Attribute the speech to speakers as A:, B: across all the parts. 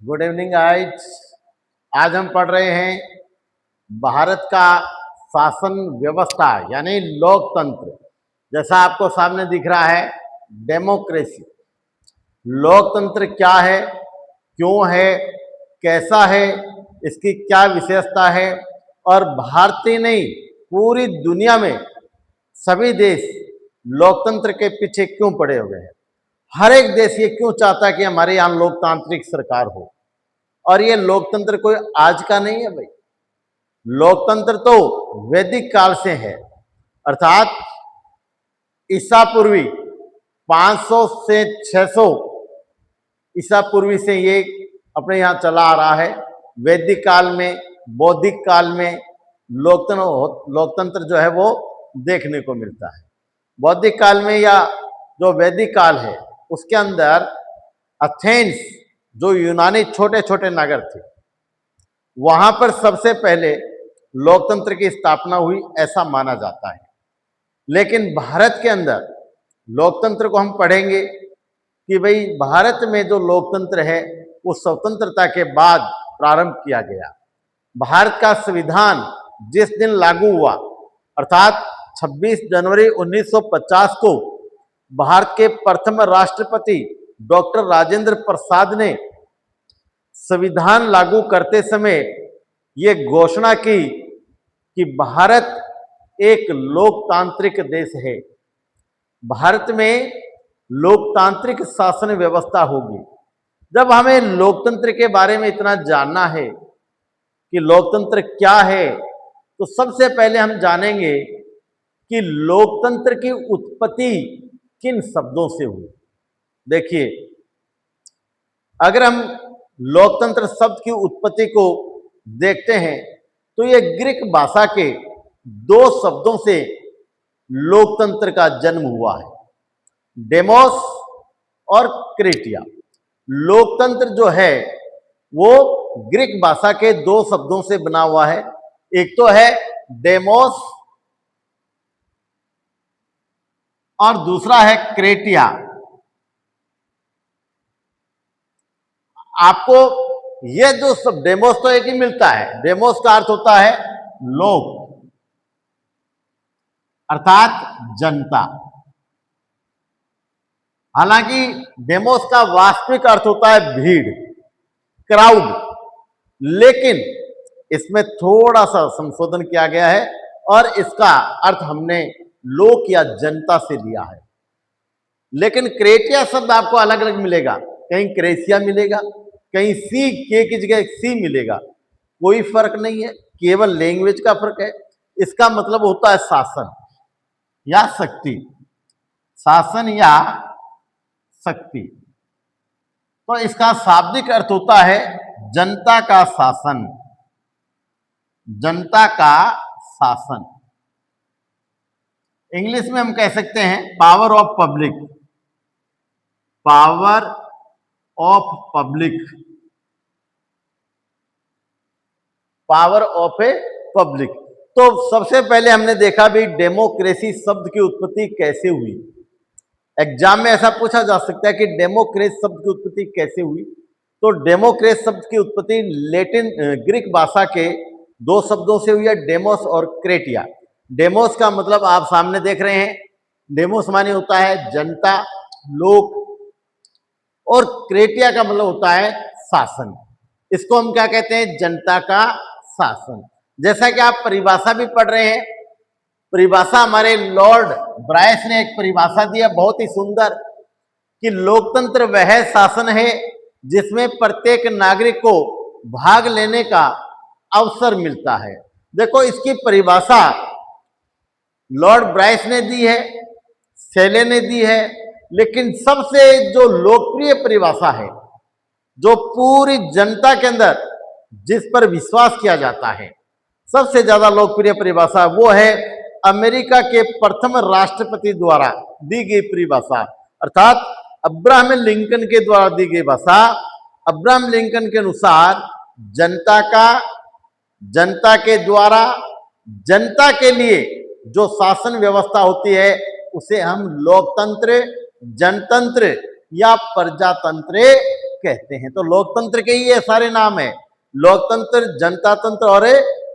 A: Good evening guys. आज हम पढ़ रहे हैं भारत का शासन व्यवस्था यानी लोकतंत्र। जैसा आपको सामने दिख रहा है, डेमोक्रेसी। लोकतंत्र क्या है, क्यों है, कैसा है, इसकी क्या विशेषता है और भारतीय नहीं पूरी दुनिया में सभी देश लोकतंत्र के पीछे क्यों पड़े हुए हैं। हर एक देश ये क्यों चाहता है कि हमारे यहाँ लोकतांत्रिक सरकार हो। और ये लोकतंत्र कोई आज का नहीं है भाई। लोकतंत्र तो वैदिक काल से है, अर्थात ईसा पूर्वी 500 से 600 ईसा पूर्वी से ये अपने यहाँ चला आ रहा है। वैदिक काल में, बौद्धिक काल में लोकतंत्र जो है वो देखने को मिलता है। बौद्धिक काल में या जो वैदिक काल है उसके अंदर एथेंस, जो यूनानी छोटे छोटे नगर थे, वहां पर सबसे पहले लोकतंत्र की स्थापना हुई ऐसा माना जाता है। लेकिन भारत के अंदर लोकतंत्र को हम पढ़ेंगे कि भाई भारत में जो लोकतंत्र है वो स्वतंत्रता के बाद प्रारंभ किया गया। भारत का संविधान जिस दिन लागू हुआ, अर्थात 26 जनवरी 1950 को भारत के प्रथम राष्ट्रपति डॉक्टर राजेंद्र प्रसाद ने संविधान लागू करते समय ये घोषणा की कि भारत एक लोकतांत्रिक देश है। भारत में लोकतांत्रिक शासन व्यवस्था होगी। जब हमें लोकतंत्र के बारे में इतना जानना है कि लोकतंत्र क्या है, तो सबसे पहले हम जानेंगे कि लोकतंत्र की उत्पत्ति किन शब्दों से हुई। देखिए, अगर हम लोकतंत्र शब्द की उत्पत्ति को देखते हैं तो यह ग्रीक भाषा के दो शब्दों से लोकतंत्र का जन्म हुआ है, डेमोस और क्रेटिया। लोकतंत्र जो है वो ग्रीक भाषा के दो शब्दों से बना हुआ है। एक तो है डेमोस और दूसरा है क्रेटिया। आपको यह जो सब डेमोस तो एक ही मिलता है। डेमोस का अर्थ होता है लोक, अर्थात जनता। हालांकि डेमोस का वास्तविक अर्थ होता है भीड़, क्राउड, लेकिन इसमें थोड़ा सा संशोधन किया गया है और इसका अर्थ हमने लोक या जनता से लिया है। लेकिन क्रेटिया शब्द आपको अलग अलग मिलेगा, कहीं क्रेसिया मिलेगा, कहीं सी के की जगह सी मिलेगा। कोई फर्क नहीं है, केवल लैंग्वेज का फर्क है। इसका मतलब होता है शासन या शक्ति, शासन या शक्ति। तो इसका शाब्दिक अर्थ होता है जनता का शासन, जनता का शासन। इंग्लिश में हम कह सकते हैं power of public, power of public, power of a public. तो सबसे पहले हमने देखा भी डेमोक्रेसी शब्द की उत्पत्ति कैसे हुई। एग्जाम में ऐसा पूछा जा सकता है कि डेमोक्रेसी शब्द की उत्पत्ति कैसे हुई। तो डेमोक्रेसी शब्द की उत्पत्ति लैटिन ग्रीक भाषा के दो शब्दों से हुई है, डेमोस और क्रेटिया। डेमोस का मतलब आप सामने देख रहे हैं, डेमोस माने होता है जनता, लोक, और क्रेटिया का मतलब होता है शासन। इसको हम क्या कहते हैं, जनता का शासन। जैसा कि आप परिभाषा भी पढ़ रहे हैं, परिभाषा हमारे लॉर्ड ब्रायस ने एक परिभाषा दी है बहुत ही सुंदर, कि लोकतंत्र वह शासन है जिसमें प्रत्येक नागरिक को भाग लेने का अवसर मिलता है। देखो, इसकी परिभाषा लॉर्ड ब्रायस ने दी है, सेले ने दी है, लेकिन सबसे जो लोकप्रिय परिभाषा है, जो पूरी जनता के अंदर जिस पर विश्वास किया जाता है, सबसे ज्यादा लोकप्रिय परिभाषा वो है अमेरिका के प्रथम राष्ट्रपति द्वारा दी गई परिभाषा, अर्थात अब्राहम लिंकन के द्वारा दी गई भाषा। अब्राहम लिंकन के अनुसार जनता के द्वारा जनता के लिए जो शासन व्यवस्था होती है उसे हम लोकतंत्र, जनतंत्र या प्रजातंत्र कहते हैं। तो लोकतंत्र के ही ये सारे नाम है, लोकतंत्र, जनता तंत्र और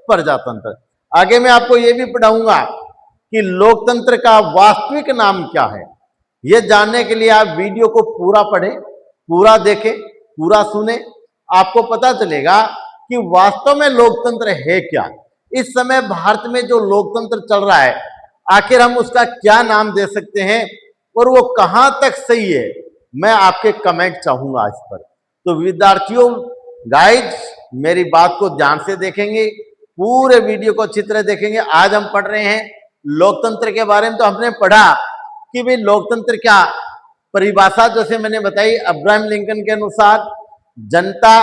A: प्रजातंत्र। आगे मैं आपको ये भी पढ़ाऊंगा कि लोकतंत्र का वास्तविक नाम क्या है। ये जानने के लिए आप वीडियो को पूरा पढ़ें, पूरा देखें, पूरा सुने, आपको पता चलेगा कि वास्तव में लोकतंत्र है क्या। इस समय भारत में जो लोकतंत्र चल रहा है, आखिर हम उसका क्या नाम दे सकते हैं और वो कहां तक सही है, मैं आपके कमेंट चाहूंगा इस पर। तो विद्यार्थियों, गाइड्स, मेरी बात को ध्यान से देखेंगे, पूरे वीडियो को अच्छी तरह देखेंगे। आज हम पढ़ रहे हैं लोकतंत्र के बारे में। तो हमने पढ़ा कि भाई लोकतंत्र क्या, परिभाषा जैसे मैंने बताई अब्राहम लिंकन के अनुसार, जनता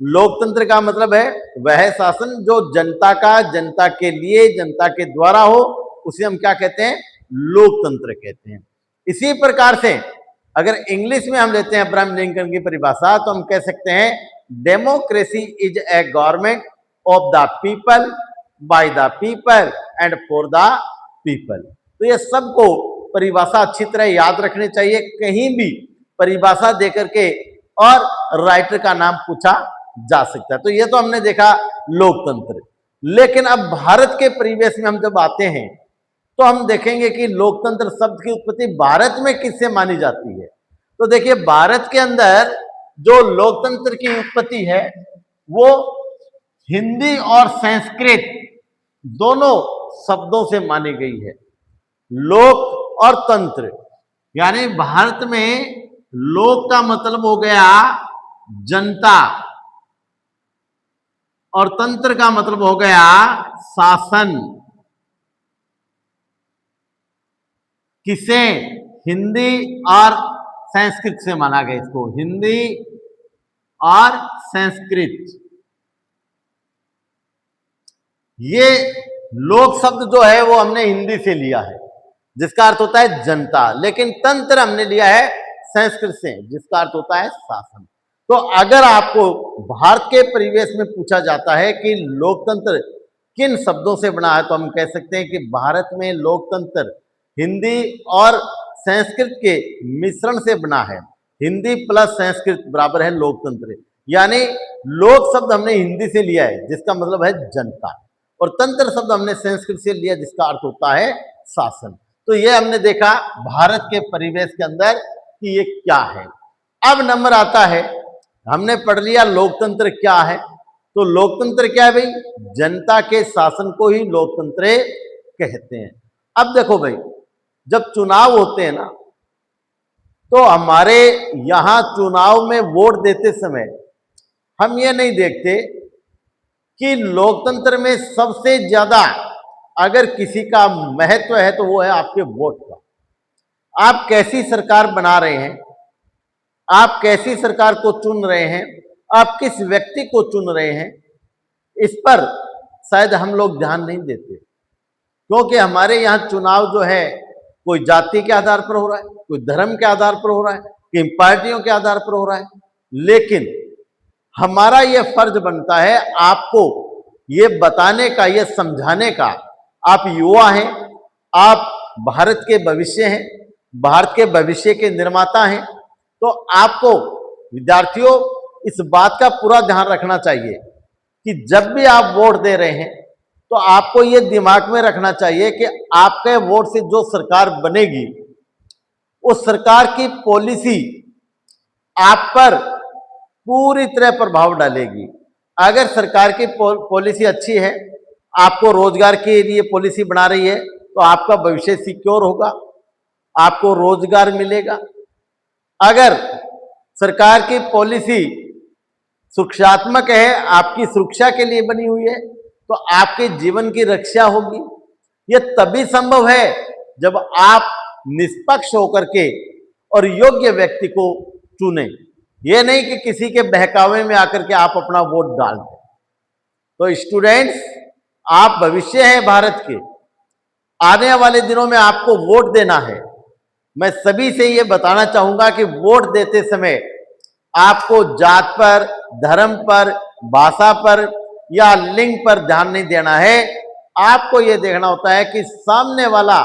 A: लोकतंत्र का मतलब है वह शासन जो जनता का, जनता के लिए, जनता के द्वारा हो, उसे हम क्या कहते हैं, लोकतंत्र कहते हैं। इसी प्रकार से अगर इंग्लिश में हम लेते हैं अब्राहम लिंकन की परिभाषा, तो हम कह सकते हैं democracy is a government of the people, by the people and for the people. तो ये सबको परिभाषा अच्छी तरह याद रखनी चाहिए, कहीं भी परिभाषा देकर के और राइटर का नाम पूछा जा सकता है। तो ये तो हमने देखा लोकतंत्र। लेकिन अब भारत के परिवेश में हम जब आते हैं तो हम देखेंगे कि लोकतंत्र शब्द की उत्पत्ति भारत में किससे मानी जाती है। तो देखिए, भारत के अंदर जो लोकतंत्र की उत्पत्ति है वो हिंदी और संस्कृत दोनों शब्दों से मानी गई है। लोक और तंत्र, यानी भारत में लोक का मतलब हो गया जनता और तंत्र का मतलब हो गया शासन। किसे? हिंदी और संस्कृत से माना गया इसको, हिंदी और संस्कृत। ये लोक शब्द जो है वो हमने हिंदी से लिया है, जिसका अर्थ होता है जनता, लेकिन तंत्र हमने लिया है संस्कृत से, जिसका अर्थ होता है शासन। तो अगर आपको भारत के परिवेश में पूछा जाता है कि लोकतंत्र किन शब्दों से बना है, तो हम कह सकते हैं कि भारत में लोकतंत्र हिंदी और संस्कृत के मिश्रण से बना है। हिंदी प्लस संस्कृत बराबर है लोकतंत्र। यानी लोक शब्द हमने हिंदी से लिया है, जिसका मतलब है जनता, और तंत्र शब्द हमने संस्कृत से लिया, जिसका अर्थ होता है शासन। तो ये हमने देखा भारत के परिवेश के अंदर कि ये क्या है। अब नंबर आता है, हमने पढ़ लिया लोकतंत्र क्या है। तो लोकतंत्र क्या है भाई? जनता के शासन को ही लोकतंत्र कहते हैं। अब देखो भाई, जब चुनाव होते हैं ना, तो हमारे यहां चुनाव में वोट देते समय हम ये नहीं देखते कि लोकतंत्र में सबसे ज्यादा अगर किसी का महत्व है तो वो है आपके वोट का। आप कैसी सरकार बना रहे हैं, आप कैसी सरकार को चुन रहे हैं, आप किस व्यक्ति को चुन रहे हैं, इस पर शायद हम लोग ध्यान नहीं देते। क्योंकि हमारे यहाँ चुनाव जो है कोई जाति के आधार पर हो रहा है, कोई धर्म के आधार पर हो रहा है, कोई पार्टियों के आधार पर हो रहा है। लेकिन हमारा यह फर्ज बनता है आपको ये बताने का, ये समझाने का, आप युवा हैं, आप भारत के भविष्य हैं, भारत के भविष्य के निर्माता हैं। तो आपको विद्यार्थियों इस बात का पूरा ध्यान रखना चाहिए कि जब भी आप वोट दे रहे हैं तो आपको ये दिमाग में रखना चाहिए कि आपके वोट से जो सरकार बनेगी, उस सरकार की पॉलिसी आप पर पूरी तरह प्रभाव डालेगी। अगर सरकार की पॉलिसी अच्छी है, आपको रोजगार के लिए पॉलिसी बना रही है, तो आपका भविष्य सिक्योर होगा, आपको रोजगार मिलेगा। अगर सरकार की पॉलिसी सुरक्षात्मक है, आपकी सुरक्षा के लिए बनी हुई है, तो आपके जीवन की रक्षा होगी। यह तभी संभव है जब आप निष्पक्ष होकर के और योग्य व्यक्ति को चुने। ये नहीं कि किसी के बहकावे में आकर के आप अपना वोट डाल दें। तो स्टूडेंट्स, आप भविष्य हैं भारत के, आने वाले दिनों में आपको वोट देना है। मैं सभी से ये बताना चाहूंगा कि वोट देते समय आपको जात पर, धर्म पर, भाषा पर या लिंग पर ध्यान नहीं देना है। आपको यह देखना होता है कि सामने वाला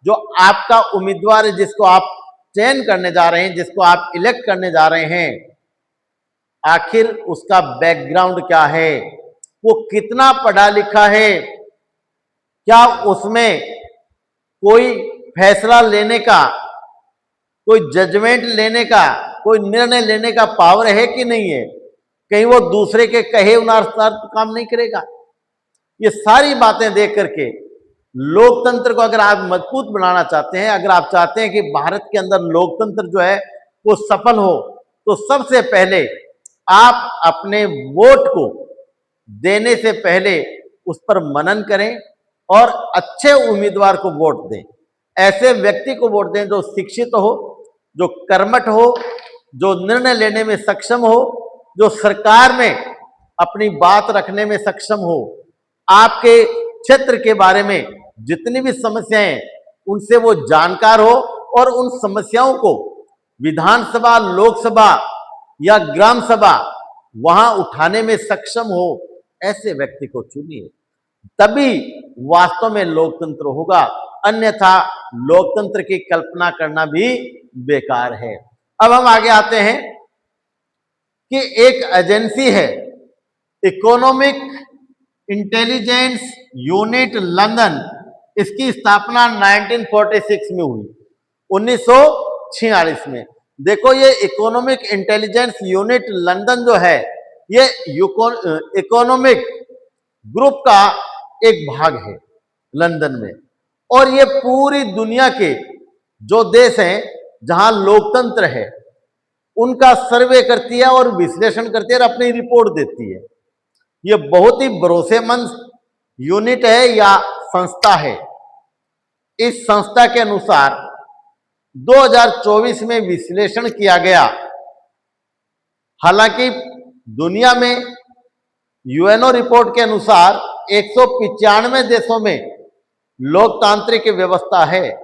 A: जो आपका उम्मीदवार है, जिसको आप चयन करने जा रहे हैं, जिसको आप इलेक्ट करने जा रहे हैं, आखिर उसका बैकग्राउंड क्या है, वो कितना पढ़ा लिखा है, क्या उसमें कोई फैसला लेने का, कोई जजमेंट लेने का, कोई निर्णय लेने का पावर है कि नहीं है, कहीं वो दूसरे के कहे अनुसार तो काम नहीं करेगा। ये सारी बातें देख करके लोकतंत्र को अगर आप मजबूत बनाना चाहते हैं, अगर आप चाहते हैं कि भारत के अंदर लोकतंत्र जो है वो सफल हो, तो सबसे पहले आप अपने वोट को देने से पहले उस पर मनन करें और अच्छे उम्मीदवार को वोट दें। ऐसे व्यक्ति को वोट दें जो शिक्षित हो, जो कर्मठ हो, जो निर्णय लेने में सक्षम हो, जो सरकार में अपनी बात रखने में सक्षम हो, आपके क्षेत्र के बारे में जितनी भी समस्याएं हैं उनसे वो जानकार हो और उन समस्याओं को विधानसभा, लोकसभा या ग्राम सभा वहां उठाने में सक्षम हो, ऐसे व्यक्ति को चुनिए, तभी वास्तव में लोकतंत्र होगा। अन्यथा लोकतंत्र की कल्पना करना भी बेकार है। अब हम आगे आते हैं कि एक एजेंसी है इकोनॉमिक इंटेलिजेंस यूनिट लंदन, इसकी स्थापना 1946 में हुई, 1946 में। देखो ये इकोनॉमिक इंटेलिजेंस यूनिट लंदन जो है ये इकोनॉमिक ग्रुप का एक भाग है लंदन में, और ये पूरी दुनिया के जो देश हैं जहां लोकतंत्र है उनका सर्वे करती है और विश्लेषण करती है और अपनी रिपोर्ट देती है। ये बहुत ही भरोसेमंद यूनिट है या संस्था है। इस संस्था के अनुसार 2024 में विश्लेषण किया गया, हालांकि दुनिया में यूएनओ रिपोर्ट के अनुसार 195 देशों में लोकतांत्रिक व्यवस्था है,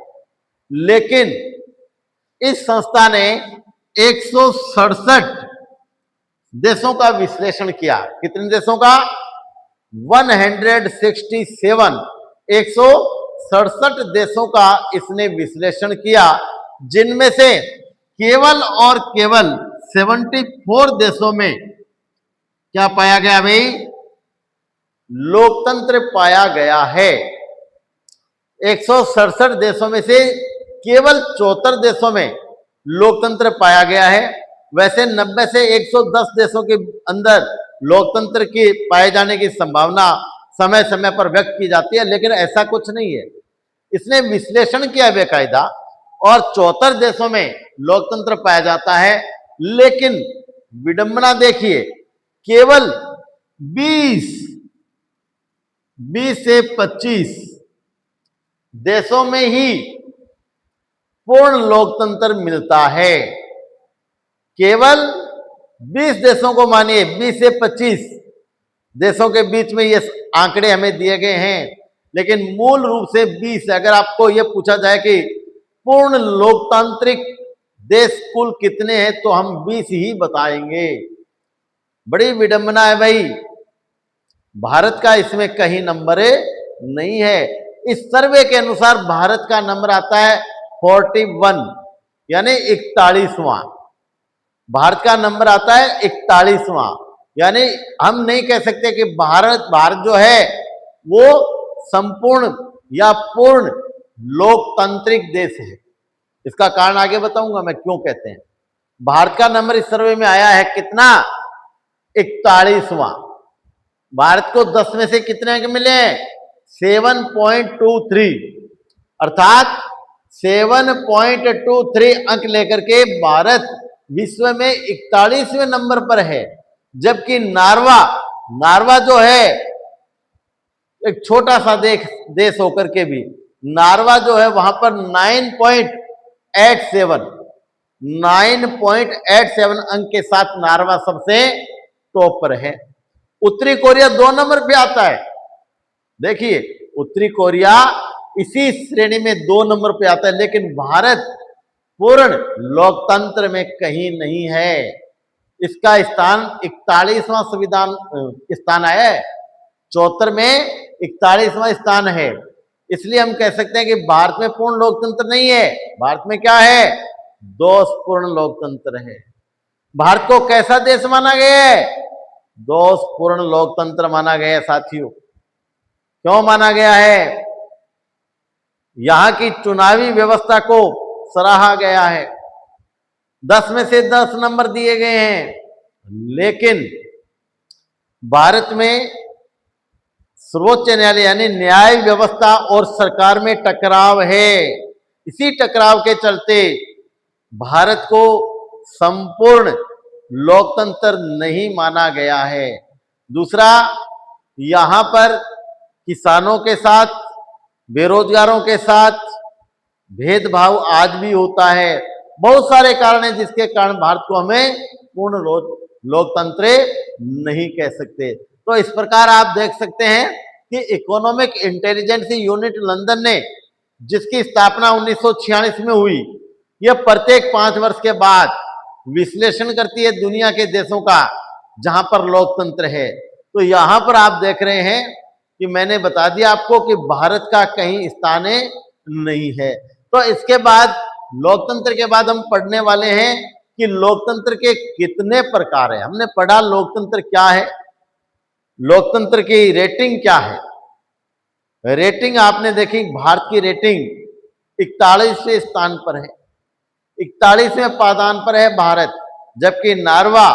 A: लेकिन इस संस्था ने 167 देशों का विश्लेषण किया। कितने देशों का? 167, 167 देशों का इसने विश्लेषण किया, जिनमें से केवल और केवल 74 देशों में क्या पाया गया भाई? लोकतंत्र पाया गया है। 167 देशों में से केवल 74 देशों में लोकतंत्र पाया गया है। वैसे 90 से 110 देशों के अंदर लोकतंत्र के पाए जाने की संभावना समय समय पर व्यक्त की जाती है, लेकिन ऐसा कुछ नहीं है। इसने विश्लेषण किया बेकायदा और 74 देशों में लोकतंत्र पाया जाता है, लेकिन विडंबना देखिए, केवल 20 से 25 देशों में ही पूर्ण लोकतंत्र मिलता है। केवल 20 देशों को मानिए, 20 से 25 देशों के बीच में ये आंकड़े हमें दिए गए हैं, लेकिन मूल रूप से 20। अगर आपको यह पूछा जाए कि पूर्ण लोकतांत्रिक देश कुल कितने हैं, तो हम 20 ही बताएंगे। बड़ी विडंबना है भाई, भारत का इसमें कहीं नंबर नहीं है। इस सर्वे के अनुसार भारत का नंबर आता है 41, यानी 41वां। भारत का नंबर आता है 41वां, यानी हम नहीं कह सकते कि भारत जो है वो संपूर्ण या पूर्ण लोकतांत्रिक देश है। इसका कारण आगे बताऊंगा मैं क्यों कहते हैं। भारत का नंबर इस सर्वे में आया है कितना? 41वां। भारत को 10 में से कितने अंक मिले हैं? 7.23, अर्थात 7.23 अंक लेकर के भारत विश्व में 41वें नंबर पर है। जबकि नार्वा जो है एक छोटा सा देश होकर के भी, नार्वा जो है वहां पर 9.87 अंक के साथ नार्वा सबसे टॉप पर है। उत्तरी कोरिया 2 नंबर पे आता है। देखिए, उत्तरी कोरिया इसी श्रेणी में 2 नंबर पे आता है, लेकिन भारत पूर्ण लोकतंत्र में कहीं नहीं है। इसका स्थान 41वां संविधान स्थान आया है, 74 में 41वां स्थान है। इसलिए हम कह सकते हैं कि भारत में पूर्ण लोकतंत्र नहीं है। भारत में क्या है? दोषपूर्ण लोकतंत्र है। भारत को कैसा देश माना गया है? दोषपूर्ण लोकतंत्र माना गया है साथियों। क्यों माना गया है? यहां की चुनावी व्यवस्था को सराहा गया है, 10 में से 10 नंबर दिए गए हैं। लेकिन भारत में सर्वोच्च न्यायालय यानी न्याय व्यवस्था और सरकार में टकराव है। इसी टकराव के चलते भारत को संपूर्ण लोकतंत्र नहीं माना गया है। दूसरा, यहां पर किसानों के साथ, बेरोजगारों के साथ भेदभाव आज भी होता है। बहुत सारे कारण हैं जिसके कारण भारत को हमें पूर्ण लोकतंत्र नहीं कह सकते। तो इस प्रकार आप देख सकते हैं कि इकोनॉमिक इंटेलिजेंस यूनिट लंदन ने, जिसकी स्थापना 1946 में हुई, यह प्रत्येक 5 वर्ष के बाद विश्लेषण करती है दुनिया के देशों का जहां पर लोकतंत्र है। तो यहां पर आप देख रहे हैं कि मैंने बता दिया आपको कि भारत का कहीं स्थान नहीं है। तो इसके बाद लोकतंत्र के बाद हम पढ़ने वाले हैं कि लोकतंत्र के कितने प्रकार हैं। हमने पढ़ा लोकतंत्र क्या है, लोकतंत्र की रेटिंग क्या है। रेटिंग आपने देखी, भारत की रेटिंग 41वें स्थान पर है, 41वें पायदान पर है भारत, जबकि नॉर्वे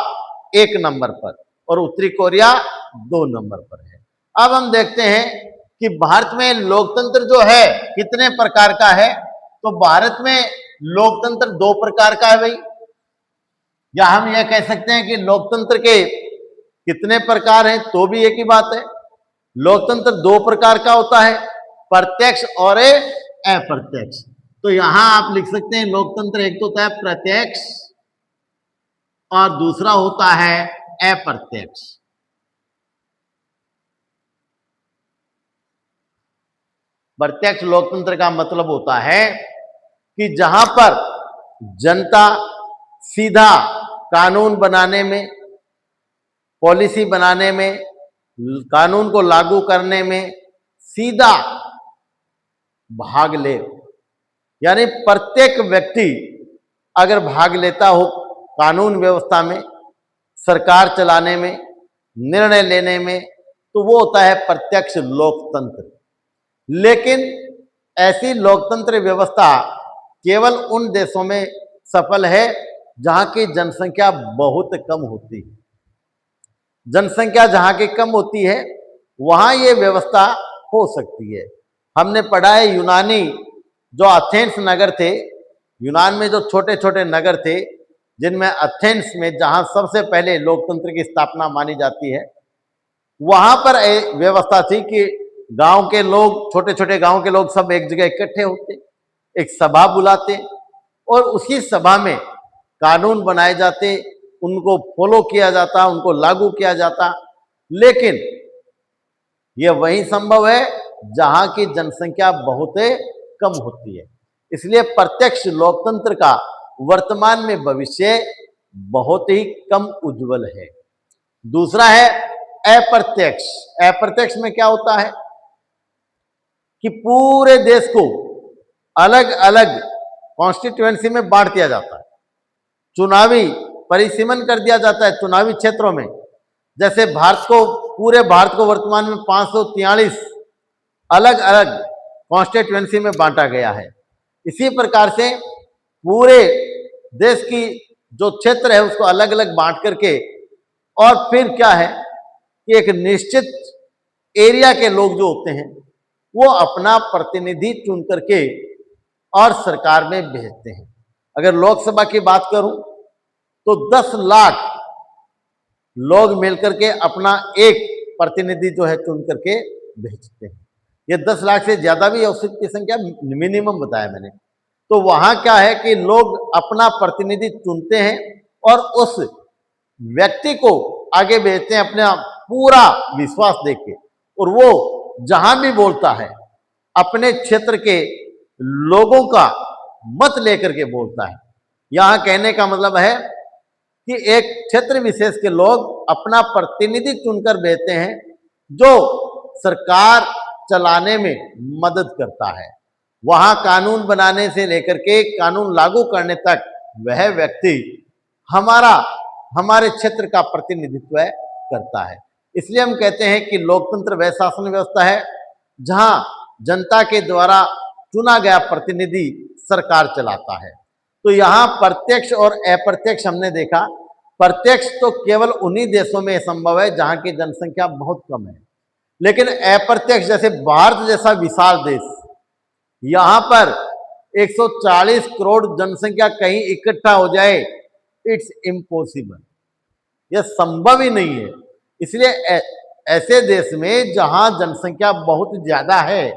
A: 1 नंबर पर और उत्तरी कोरिया 2 नंबर पर है। अब हम देखते हैं कि भारत में लोकतंत्र जो है कितने प्रकार का है। तो भारत में लोकतंत्र 2 प्रकार का है भाई, या हम यह कह सकते हैं कि लोकतंत्र के कितने प्रकार हैं, तो भी एक ही बात है। लोकतंत्र 2 प्रकार का होता है, प्रत्यक्ष और अप्रत्यक्ष। तो यहां आप लिख सकते हैं लोकतंत्र एक तो होता है प्रत्यक्ष और दूसरा होता है अप्रत्यक्ष। प्रत्यक्ष लोकतंत्र का मतलब होता है कि जहां पर जनता सीधा कानून बनाने में, पॉलिसी बनाने में, कानून को लागू करने में सीधा भाग ले, यानी प्रत्येक व्यक्ति अगर भाग लेता हो कानून व्यवस्था में, सरकार चलाने में, निर्णय लेने में, तो वो होता है प्रत्यक्ष लोकतंत्र। लेकिन ऐसी लोकतंत्र व्यवस्था केवल उन देशों में सफल है जहां की जनसंख्या बहुत कम होती है। जनसंख्या जहां की कम होती है वहां ये व्यवस्था हो सकती है। हमने पढ़ा है यूनानी जो एथेंस नगर थे, यूनान में जो छोटे छोटे नगर थे, जिनमें एथेंस में जहां सबसे पहले लोकतंत्र की स्थापना मानी जाती है, वहां पर व्यवस्था थी कि गांव के लोग, छोटे छोटे गांव के लोग सब एक जगह इकट्ठे होते, एक सभा बुलाते और उसी सभा में कानून बनाए जाते, उनको फॉलो किया जाता, उनको लागू किया जाता। लेकिन यह वही संभव है जहां की जनसंख्या बहुत कम होती है। इसलिए प्रत्यक्ष लोकतंत्र का वर्तमान में भविष्य बहुत ही कम उज्जवल है। दूसरा है अप्रत्यक्ष। अप्रत्यक्ष में क्या होता है कि पूरे देश को अलग अलग कॉन्स्टिट्यूएंसी में बांट दिया जाता है, चुनावी परिसीमन कर दिया जाता है चुनावी क्षेत्रों में। जैसे भारत को, पूरे भारत को वर्तमान में 543 अलग अलग कॉन्स्टिट्यूएंसी में बांटा गया है। इसी प्रकार से पूरे देश की जो क्षेत्र है उसको अलग अलग बांट करके, और फिर क्या है कि एक निश्चित एरिया के लोग जो होते हैं वो अपना प्रतिनिधि चुन करके और सरकार में भेजते हैं। अगर लोकसभा की बात करूं तो 10 लाख लोग मिलकर के अपना एक प्रतिनिधि जो है चुन करके भेजते हैं। ये 10 लाख से ज्यादा भी औसत की संख्या मिनिमम बताया मैंने। तो वहां क्या है कि लोग अपना प्रतिनिधि चुनते हैं और उस व्यक्ति को आगे भेजते हैं अपना पूरा विश्वास देके, और वो जहां भी बोलता है अपने क्षेत्र के लोगों का मत लेकर के बोलता है। यहां कहने का मतलब है कि एक क्षेत्र विशेष के लोग अपना प्रतिनिधि चुनकर भेजते हैं जो सरकार चलाने में मदद करता है। वहां कानून बनाने से लेकर के कानून लागू करने तक वह व्यक्ति हमारा हमारे क्षेत्र का प्रतिनिधित्व करता है। इसलिए हम कहते हैं कि लोकतंत्र वह शासन व्यवस्था है जहां जनता के द्वारा चुना गया प्रतिनिधि सरकार चलाता है। तो यहाँ प्रत्यक्ष और अप्रत्यक्ष हमने देखा। प्रत्यक्ष तो केवल उन्हीं देशों में संभव है जहां की जनसंख्या बहुत कम है, लेकिन अप्रत्यक्ष जैसे भारत जैसा विशाल देश, यहां पर 140 करोड़ जनसंख्या कहीं इकट्ठा हो जाए, इट्स इम्पॉसिबल, यह संभव ही नहीं है। इसलिए ऐसे देश में जहां जनसंख्या बहुत ज्यादा है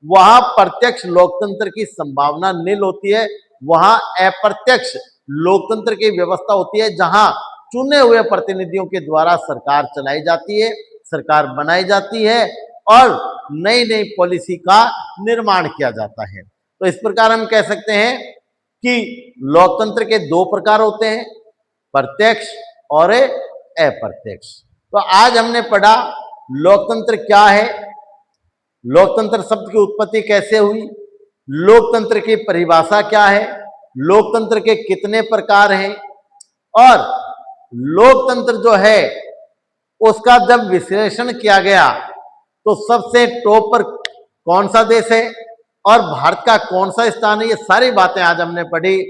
A: वहां प्रत्यक्ष लोकतंत्र की संभावना नील होती है, वहां अप्रत्यक्ष लोकतंत्र की व्यवस्था होती है जहां चुने हुए प्रतिनिधियों के द्वारा सरकार चलाई जाती है, सरकार बनाई जाती है और नई नई पॉलिसी का निर्माण किया जाता है। तो इस प्रकार हम कह सकते हैं कि लोकतंत्र के दो प्रकार होते हैं, प्रत्यक्ष और अप्रत्यक्ष। तो आज हमने पढ़ा लोकतंत्र क्या है, लोकतंत्र शब्द की उत्पत्ति कैसे हुई, लोकतंत्र की परिभाषा क्या है, लोकतंत्र के कितने प्रकार हैं और लोकतंत्र जो है उसका जब विश्लेषण किया गया तो सबसे टॉप पर कौन सा देश है और भारत का कौन सा स्थान है, ये सारी बातें आज हमने पढ़ी।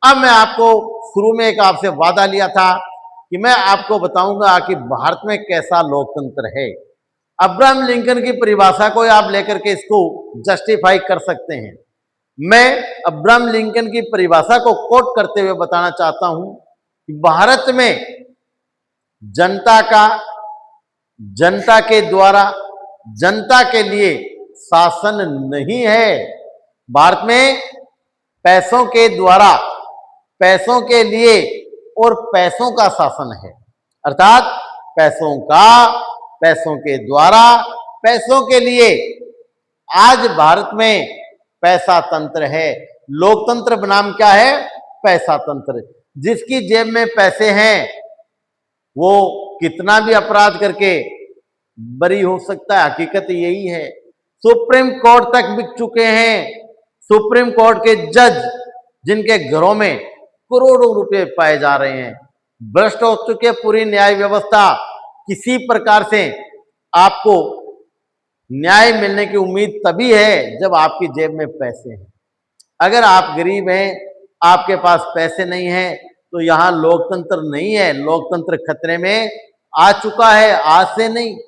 A: अब मैं आपको शुरू में एक आपसे वादा लिया था कि मैं आपको बताऊंगा कि भारत में कैसा लोकतंत्र है। अब्राहम लिंकन की परिभाषा को आप लेकर के इसको जस्टिफाई कर सकते हैं। मैं अब्राहम लिंकन की परिभाषा को कोट करते हुए बताना चाहता हूं कि भारत में जनता का, जनता के द्वारा, जनता के लिए शासन नहीं है। भारत में पैसों के द्वारा, पैसों के लिए और पैसों का शासन है, अर्थात पैसों का, पैसों के द्वारा, पैसों के लिए। आज भारत में पैसा तंत्र है। लोकतंत्र बनाम क्या है? पैसा तंत्र। जिसकी जेब में पैसे हैं वो कितना भी अपराध करके बरी हो सकता है, हकीकत यही है। सुप्रीम कोर्ट तक बिक चुके हैं। सुप्रीम कोर्ट के जज जिनके घरों में करोड़ों रुपए पाए जा रहे हैं, भ्रष्ट हो चुके पूरी न्याय व्यवस्था। किसी प्रकार से आपको न्याय मिलने की उम्मीद तभी है जब आपकी जेब में पैसे हैं। अगर आप गरीब हैं, आपके पास पैसे नहीं हैं, तो यहां लोकतंत्र नहीं है। लोकतंत्र खतरे में आ चुका है। आज से नहीं,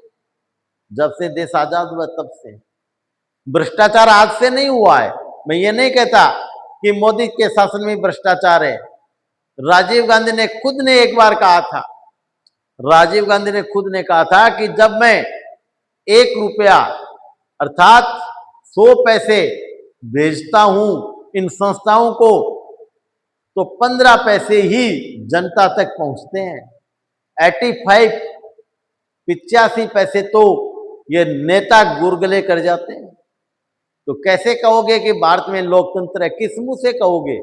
A: जब से देश आजाद हुआ तब से। भ्रष्टाचार आज से नहीं हुआ है। मैं ये नहीं कहता कि मोदी के शासन में भ्रष्टाचार है। राजीव गांधी ने खुद ने एक बार कहा था, राजीव गांधी ने खुद ने कहा था कि जब मैं 1 रुपया अर्थात 100 पैसे भेजता हूं इन संस्थाओं को तो 15 पैसे ही जनता तक पहुंचते हैं। 85 पैसे तो ये नेता गुरगले कर जाते हैं। तो कैसे कहोगे कि भारत में लोकतंत्र है? किस मुंह से कहोगे?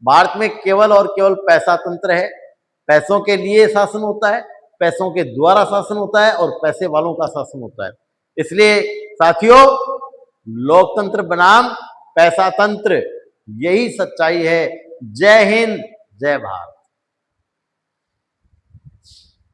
A: भारत में केवल और केवल पैसा तंत्र है। पैसों के लिए शासन होता है, पैसों के द्वारा शासन होता है और पैसे वालों का शासन होता है। इसलिए साथियों, लोकतंत्र बनाम पैसा तंत्र, यही सच्चाई है। जय हिंद, जय भारत।